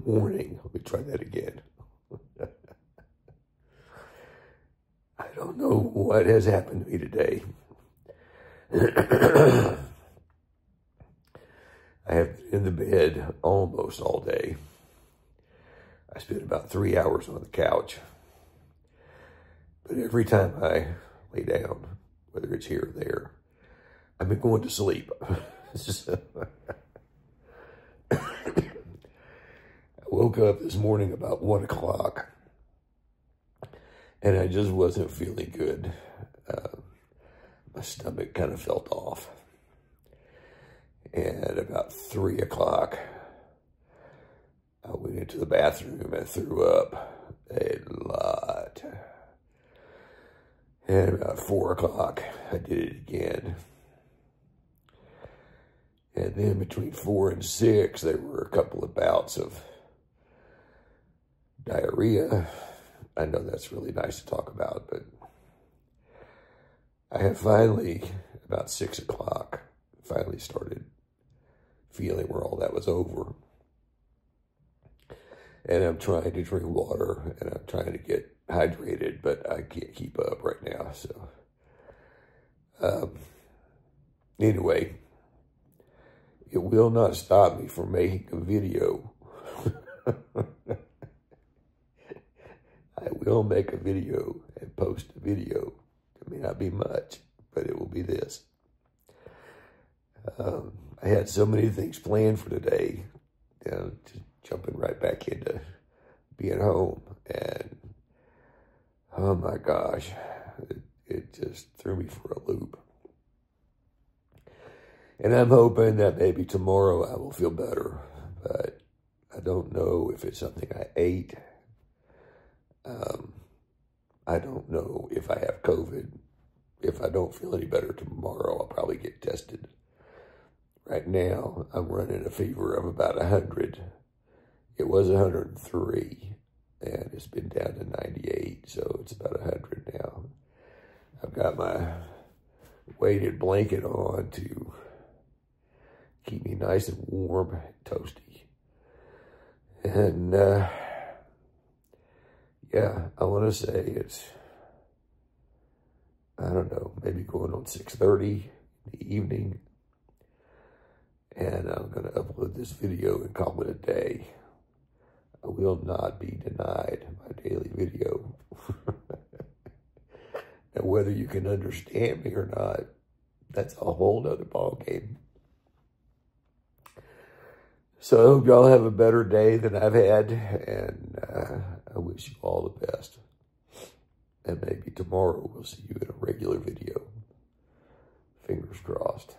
warning. Let me try that again. I don't know what has happened to me today. I have been in the bed almost all day. I spent about 3 hours on the couch. But every time I lay down, whether it's here or there, I've been going to sleep. I woke up this morning about 1 o'clock, and I just wasn't feeling good. My stomach kind of felt off. And about 3 o'clock, I went into the bathroom and threw up a lot. And about 4 o'clock, I did it again. And then between 4 and 6, there were a couple of bouts of diarrhea. I know that's really nice to talk about, but I have finally, about 6 o'clock, finally started feeling where all that was over. And I'm trying to drink water, and I'm trying to get hydrated, but I can't keep up right now. So, anyway, it will not stop me from making a video. I will make a video and post a video. It may not be much, but it will be this. I had so many things planned for today, just jumping right back into being home, and oh my gosh, it just threw me for a loop. And I'm hoping that maybe tomorrow I will feel better, but I don't know if it's something I ate. I don't know if I have COVID. If I don't feel any better tomorrow, I'll probably get tested. Right now, I'm running a fever of about 100. It was 103, and it's been down to 98, so it's about 100 now. I've got my weighted blanket on to keep me nice and warm and toasty. And, yeah, I want to say it's, I don't know, maybe going on 6:30 in the evening. And I'm going to upload this video and call it a day. I will not be denied my daily video. Now, whether you can understand me or not, that's a whole nother ballgame. So I hope y'all have a better day than I've had, and I wish you all the best. And maybe tomorrow we'll see you in a regular video. Fingers crossed.